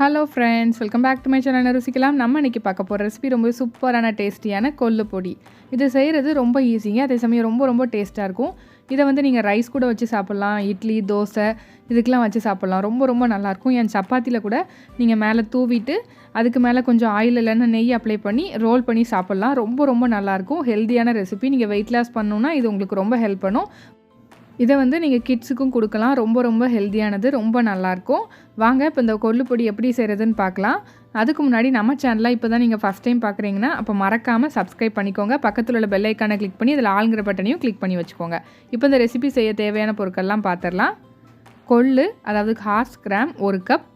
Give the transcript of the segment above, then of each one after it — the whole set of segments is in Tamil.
Hello friends, welcome back to my channel ருசிக்கலாம். நம்ம இன்றைக்கி பார்க்க போகிற ரெசிபி ரொம்ப சூப்பரான டேஸ்டியான கொள்ளு பொடி. இது செய்கிறது ரொம்ப ஈஸிங்க, அதே சமயம் ரொம்ப டேஸ்ட்டாக இருக்கும். இதை வந்து நீங்கள் ரைஸ் கூட வச்சு சாப்பிட்லாம், இட்லி தோசை இதுக்கெலாம் வச்சு சாப்பிட்லாம். ரொம்ப நல்லாயிருக்கும். என் சப்பாத்தியில் கூட நீங்கள் மேலே தூவிட்டு அதுக்கு மேலே கொஞ்சம் ஆயில் இல்லைன்னா நெய் அப்ளை பண்ணி ரோல் பண்ணி சாப்பிட்லாம். ரொம்ப நல்லாயிருக்கும். ஹெல்த்தியான ரெசிபி. நீங்கள் வெயிட் லாஸ் பண்ணணுன்னா இது உங்களுக்கு ரொம்ப ஹெல்ப் பண்ணும். இதை வந்து நீங்கள் கிட்ஸுக்கும் கொடுக்கலாம். ரொம்ப ஹெல்த்தியானது, ரொம்ப நல்லாயிருக்கும். வாங்க இப்போ இந்த கொள்ளு பொடி எப்படி செய்கிறதுன்னு பார்க்கலாம். அதுக்கு முன்னாடி நம்ம சேனலில் இப்போ தான் நீங்கள் ஃபஸ்ட் டைம் பார்க்குறீங்கன்னா அப்போ மறக்காமல் சப்ஸ்கிரைப் பண்ணிக்கோங்க. பக்கத்தில் உள்ள பெல் ஐக்கானை கிளிக் பண்ணி அதில் ஆளுங்கிற பட்டனையும் கிளிக் பண்ணி வச்சுக்கோங்க. இப்போ இந்த ரெசிபி செய்ய தேவையான பொருட்கள்லாம் பார்த்துடலாம். கொள்ளு, அதாவது ஹார்ஸ்கிராம் 1 கப்,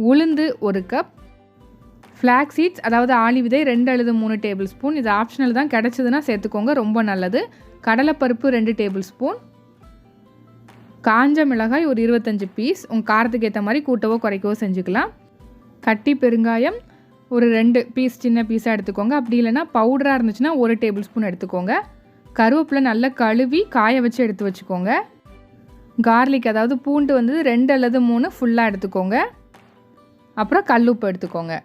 உளுந்து 1 கப், ஃப்ளாக் சீட்ஸ் அதாவது ஆளி விதை 2 அல்லது 3 டேபிள் ஸ்பூன். இது ஆப்ஷனல் தான், கிடச்சிதுன்னா சேர்த்துக்கோங்க, ரொம்ப நல்லது. கடலைப்பருப்பு 2 டேபிள் ஸ்பூன், காஞ்ச மிளகாய் ஒரு 25 பீஸ், உங்கள் காரத்துக்கு ஏற்ற மாதிரி கூட்டவோ குறைக்கவோ செஞ்சுக்கலாம். கட்டி பெருங்காயம் ஒரு 2 பீஸ் சின்ன பீஸாக எடுத்துக்கோங்க. அப்படி இல்லைனா பவுடராக இருந்துச்சுன்னா 1 டேபிள் ஸ்பூன் எடுத்துக்கோங்க. கருவேப்பிலை நல்லா கழுவி காய வச்சு எடுத்து வச்சுக்கோங்க. கார்லிக் அதாவது பூண்டு வந்து 2 அல்லது 3 ஃபுல்லாக எடுத்துக்கோங்க. அப்புறம் கல்லுப்பு எடுத்துக்கோங்க.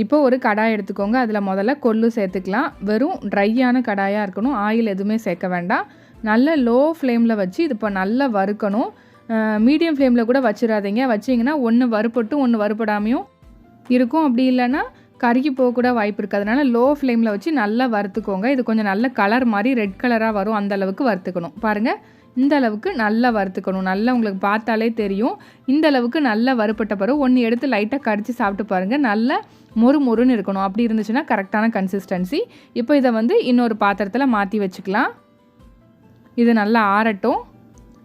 இப்போ ஒரு கடாய் எடுத்துக்கோங்க. அதில் முதல்ல கொள்ளு சேர்த்துக்கலாம். வெறும் ட்ரையான கடாயாக இருக்கணும், ஆயில் எதுவுமே சேர்க்க வேண்டாம். நல்ல லோ ஃப்ளேமில் வச்சு இது இப்போ நல்லா வறுக்கணும். மீடியம் ஃப்ளேமில் கூட வச்சிடாதீங்க. வச்சிங்கன்னா ஒன்று வறுப்பட்டு ஒன்று வறுப்படாமையும் இருக்கும். அப்படி இல்லைன்னா கருகி போக கூட வாய்ப்பு இருக்குது. அதனால் லோ ஃப்ளேமில் வச்சு நல்லா வறுத்துக்கோங்க. இது கொஞ்சம் நல்ல கலர் மாதிரி ரெட் கலராக வரும், அந்த அளவுக்கு வறுத்துக்கணும். பாருங்கள், இந்த அளவுக்கு நல்லா வறுத்துக்கணும். நல்லா உங்களுக்கு பார்த்தாலே தெரியும். இந்த அளவுக்கு நல்லா வறுப்பட்ட பிறகு ஒன்று எடுத்து லைட்டாக கடித்து சாப்பிட்டு பாருங்கள். நல்லா மொறுன்னு இருக்கணும். அப்படி இருந்துச்சுன்னா கரெக்டான கன்சிஸ்டன்சி. இப்போ இதை வந்து இன்னொரு பாத்திரத்தில் மாற்றி வச்சுக்கலாம். இது நல்லா ஆறட்டும்.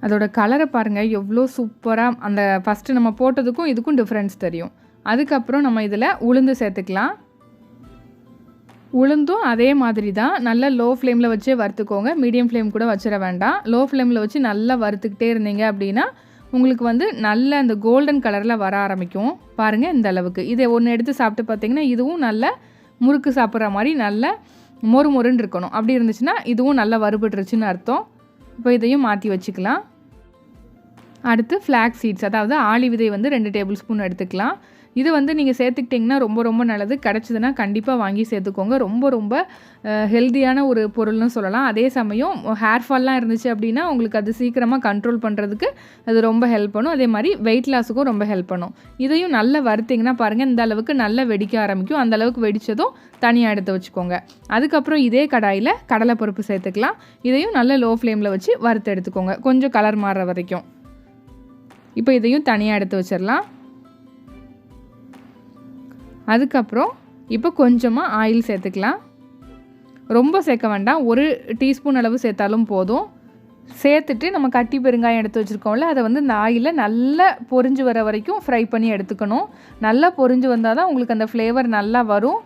அதோட கலரை பாருங்கள் எவ்வளோ சூப்பராக, அந்த ஃபஸ்ட்டு நம்ம போட்டதுக்கும் இதுக்கும் டிஃப்ரென்ஸ் தெரியும். அதுக்கப்புறம் நம்ம இதில் உளுந்து சேர்த்துக்கலாம். உளுந்தும் அதே மாதிரி தான் நல்லா லோ ஃப்ளேமில் வச்சே வறுத்துக்கோங்க. மீடியம் ஃப்ளேம் கூட வச்சிட வேண்டாம். லோ ஃப்ளேமில் வச்சு நல்லா வறுத்துக்கிட்டே இருந்தீங்க அப்படின்னா உங்களுக்கு வந்து நல்ல அந்த கோல்டன் கலரில் வர ஆரம்பிக்கும். பாருங்கள், இந்த அளவுக்கு. இதை ஒன்று எடுத்து சாப்பிட்டு பார்த்தீங்கன்னா இதுவும் நல்ல முறுக்கு சாப்பிட்ற மாதிரி நல்ல மொறுன்னு இருக்கணும். அப்படி இருந்துச்சுன்னா இதுவும் நல்லா வறுபட்டுருச்சுன்னு அர்த்தம். இப்போ இதையும் மாற்றி வச்சுக்கலாம். அடுத்து ஃப்ளாக் சீட்ஸ் அதாவது ஆளி விதை வந்து 2 டேபிள் ஸ்பூன் எடுத்துக்கலாம். இது வந்து நீங்கள் சேர்த்துக்கிட்டிங்கன்னா ரொம்ப நல்லது. கிடச்சிதுன்னா கண்டிப்பாக வாங்கி சேர்த்துக்கோங்க. ரொம்ப ஹெல்த்தியான ஒரு பொருள்னு சொல்லலாம். அதே சமயம் ஹேர் ஃபால்லாம் இருந்துச்சு அப்படின்னா உங்களுக்கு அது சீக்கிரமாக கண்ட்ரோல் பண்ணுறதுக்கு அது ரொம்ப ஹெல்ப் பண்ணும். அதே மாதிரி வெயிட் லாஸுக்கும் ரொம்ப ஹெல்ப் பண்ணும். இதையும் நல்லா வறுத்திங்கன்னா பாருங்கள், இந்த அளவுக்கு நல்லா வெடிக்க ஆரம்பிக்கும். அந்த அளவுக்கு வெடித்ததும் தனியாக எடுத்து வச்சுக்கோங்க. அதுக்கப்புறம் இதே கடாயில் கடலைப்பருப்பு சேர்த்துக்கலாம். இதையும் நல்ல லோ ஃப்ளேமில் வச்சு வறுத்து எடுத்துக்கோங்க, கொஞ்சம் கலர் மாறுற வரைக்கும். இப்போ இதையும் தனியாக எடுத்து வச்சிடலாம். அதுக்கப்புறம் இப்போ கொஞ்சமாக ஆயில் சேர்த்துக்கலாம். ரொம்ப சேர்க்க வேண்டாம், 1 டீஸ்பூன் அளவு சேர்த்தாலும் போதும். சேர்த்துட்டு நம்ம கட்டி பெருங்காயம் எடுத்து வச்சுருக்கோம்ல, அதை வந்து இந்த ஆயிலில் நல்லா பொரிஞ்சு வர வரைக்கும் ஃப்ரை பண்ணி எடுத்துக்கணும். நல்லா பொரிஞ்சு வந்தால் தான் உங்களுக்கு அந்த ஃப்ளேவர் நல்லா வரும்.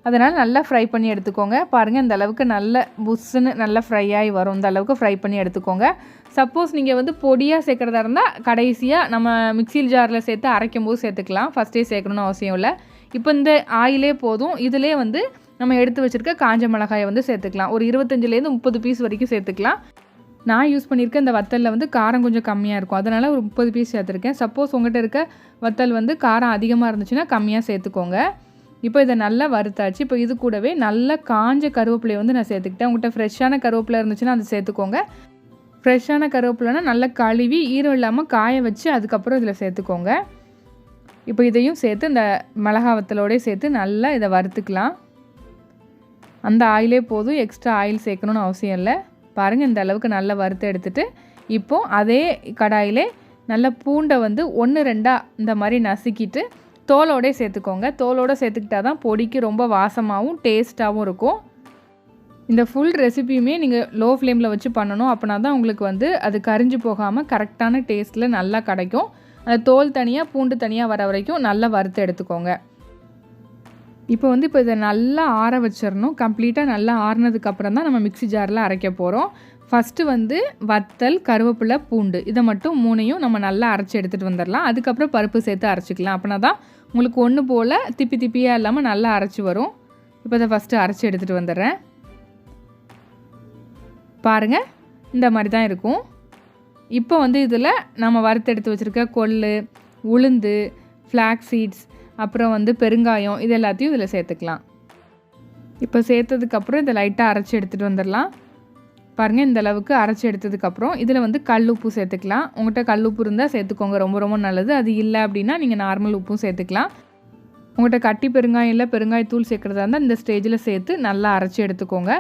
அதனால் நல்லா ஃப்ரை பண்ணி எடுத்துக்கோங்க. பாருங்கள், இந்த அளவுக்கு நல்ல புஷ்ஷுன்னு நல்லா ஃப்ரை ஆகி வரும். இந்த அளவுக்கு ஃப்ரை பண்ணி எடுத்துக்கோங்க. சப்போஸ் நீங்கள் வந்து பொடியாக சேர்க்குறதா இருந்தால் கடைசியாக நம்ம மிக்சியில் ஜாரில் சேர்த்து அரைக்கும் போது சேர்த்துக்கலாம். ஃபஸ்ட்டே சேர்க்கணுன்னு அவசியம் இல்லை. இப்போ இந்த ஆயிலே போதும். இதிலே வந்து நம்ம எடுத்து வச்சுருக்க காஞ்ச மிளகாயை வந்து சேர்த்துக்கலாம். ஒரு 25லேருந்து 30 பீஸ் வரைக்கும் சேர்த்துக்கலாம். நான் யூஸ் பண்ணியிருக்க இந்த வத்தலில் வந்து காரம் கொஞ்சம் கம்மியாக இருக்கும், அதனால் ஒரு 30 பீஸ் சேர்த்துருக்கேன். சப்போஸ் உங்கள்கிட்ட இருக்க வத்தல் வந்து காரம் அதிகமாக இருந்துச்சுன்னா கம்மியாக சேர்த்துக்கோங்க. இப்போ இதை நல்லா வறுத்தாச்சு. இப்போ இது கூடவே நல்லா காஞ்ச கருவேப்பிலையை வந்து நான் சேர்த்துக்கிட்டேன். உங்கள்கிட்ட ஃப்ரெஷ்ஷான கருவேப்பிலை இருந்துச்சுன்னா அதை சேர்த்துக்கோங்க. ஃப்ரெஷ்ஷான கருவேப்பிலைனா நல்லா கழுவி ஈரம் இல்லாமல் காய வச்சு அதுக்கப்புறம் இதில் சேர்த்துக்கோங்க. இப்போ இதையும் சேர்த்து இந்த மிளகா வத்தலோடய சேர்த்து நல்லா இதை வறுத்துக்கலாம். அந்த ஆயிலே போதும், எக்ஸ்ட்ரா ஆயில் சேர்க்கணுன்னு அவசியம் இல்லை. பாருங்கள், இந்த அளவுக்கு நல்லா வறுத்து எடுத்துகிட்டு இப்போது அதே கடாயிலே நல்ல பூண்டை வந்து 1-2 இந்த மாதிரி நசுக்கிட்டு தோலோடே சேர்த்துக்கோங்க. தோலோடு சேர்த்துக்கிட்டா தான் பொடிக்கு ரொம்ப வாசமாகவும் டேஸ்ட்டாகவும் இருக்கும். இந்த ஃபுல் ரெசிபியுமே நீங்கள் லோ ஃப்ளேமில் வச்சு பண்ணணும். அப்படின்னா தான் உங்களுக்கு வந்து அது கரிஞ்சு போகாமல் கரெக்டான டேஸ்ட்டில் நல்லா கிடைக்கும். அந்த தோல் தனியாக பூண்டு தனியாக வர வரைக்கும் நல்லா வறுத்து எடுத்துக்கோங்க. இப்போ இதை நல்லா ஆற வச்சிடணும். கம்ப்ளீட்டாக நல்லா ஆறினதுக்கப்புறம் தான் நம்ம மிக்ஸி ஜாரில் அரைக்க போகிறோம். ஃபஸ்ட்டு வந்து வத்தல், கருவேப்பிலை, பூண்டு இதை மட்டும் 3ஐயும் நம்ம நல்லா அரைச்சி எடுத்துகிட்டு வந்துடலாம். அதுக்கப்புறம் பருப்பு சேர்த்து அரைச்சிக்கலாம். அப்படின்னா தான் உங்களுக்கு ஒன்று போல் திப்பியாக இல்லாமல் நல்லா அரைச்சி வரும். இப்போ இதை ஃபஸ்ட்டு அரைச்சி எடுத்துகிட்டு வந்துடுறேன். பாருங்கள், இந்த மாதிரி தான் இருக்கும். இப்போ இதில் நம்ம வறுத்து எடுத்து வச்சுருக்க கொள்ளு, உளுந்து, ஃப்ளாக்ஸ் சீட்ஸ், அப்புறம் வந்து பெருங்காயம், இது எல்லாத்தையும் இதில் சேர்த்துக்கலாம். இப்போ சேர்த்ததுக்கப்புறம் இதை லைட்டாக அரைச்சி எடுத்துகிட்டு வந்துடலாம். பாருங்கள், இந்த அளவுக்கு அரைச்சி எடுத்ததுக்கப்புறம் இதில் வந்து கல் உப்பு சேர்த்துக்கலாம். உங்கள்கிட்ட கல் உப்பு இருந்தால் சேர்த்துக்கோங்க, ரொம்ப ரொம்ப நல்லது. அது இல்லை அப்படின்னா நீங்கள் நார்மல் உப்பும் சேர்த்துக்கலாம். உங்கள்கிட்ட கட்டி பெருங்காயம் இல்லை பெருங்காயத்தூள் சேர்க்குறதா இருந்தால் இந்த ஸ்டேஜில் சேர்த்து நல்லா அரைச்சி எடுத்துக்கோங்க.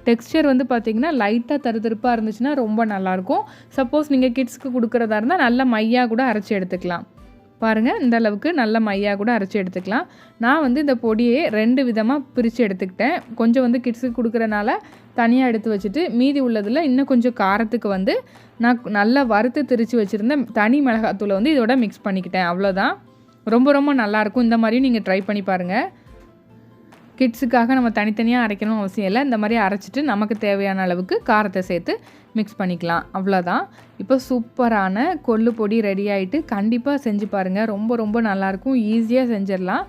டெக்ஸ்சர் வந்து பார்த்திங்கன்னா லைட்டாக தருதருப்பாக இருந்துச்சுன்னா ரொம்ப நல்லாயிருக்கும். சப்போஸ் நீங்கள் கிட்ஸ்க்கு கொடுக்குறதா இருந்தால் நல்லா மையாக கூட அரைச்சி எடுத்துக்கலாம். பாருங்கள், இந்த அளவுக்கு நல்ல மையாக கூட அரைச்சி எடுத்துக்கலாம். நான் வந்து இந்த பொடியை 2 விதமாக பிரித்து எடுத்துக்கிட்டேன். கொஞ்சம் வந்து கிட்ஸுக்கு கொடுக்குறனால தனியாக எடுத்து வச்சுட்டு, மீதி உள்ளதில் இன்னும் கொஞ்சம் காரத்துக்கு வந்து நான் நல்லா வறுத்து திரித்து வச்சுருந்தேன் தனி மிளகாத்தூளை வந்து இதோட மிக்ஸ் பண்ணிக்கிட்டேன். அவ்வளோதான். ரொம்ப ரொம்ப நல்லாயிருக்கும். இந்த மாதிரியும் நீங்கள் ட்ரை பண்ணி பாருங்கள். கிட்ஸுக்காக நம்ம தனித்தனியாக அரைக்கணும் அவசியம் இல்லை. இந்த மாதிரி அரைச்சிட்டு நமக்கு தேவையான அளவுக்கு காரத்தை சேர்த்து மிக்ஸ் பண்ணிக்கலாம். அவ்வளோதான். இப்போ சூப்பரான கொள்ளு பொடி ரெடி ஆகிட்டு கண்டிப்பாக செஞ்சு பாருங்கள். ரொம்ப ரொம்ப நல்லாயிருக்கும். ஈஸியாக செஞ்சிடலாம்.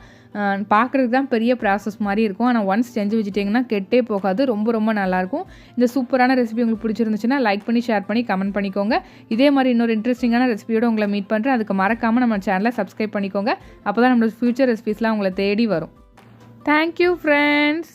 பார்க்குறதுக்கு தான் பெரிய ப்ராசஸ் மாதிரி இருக்கும். ஆனால் ஒன்ஸ் செஞ்சு வச்சுட்டிங்கன்னா கெட்டே போகாது. ரொம்ப ரொம்ப நல்லாயிருக்கும். இந்த சூப்பரான ரெசிபி உங்களுக்கு பிடிச்சிருந்துச்சுன்னா லைக் பண்ணி, ஷேர் பண்ணி, கமெண்ட் பண்ணிக்கோங்க. இதே மாதிரி இன்னொரு இன்ட்ரெஸ்டிங்கான ரெசிபியோடு உங்களை மீட் பண்ணுறேன். அதுக்கு மறக்காமல் நம்ம சேனலை சப்ஸ்கிரைப் பண்ணிக்கோங்க. அப்போ தான் நம்மளோட ஃப்யூச்சர் ரெசிபிஸ்லாம் உங்களை தேடி வரும். Thank you, friends.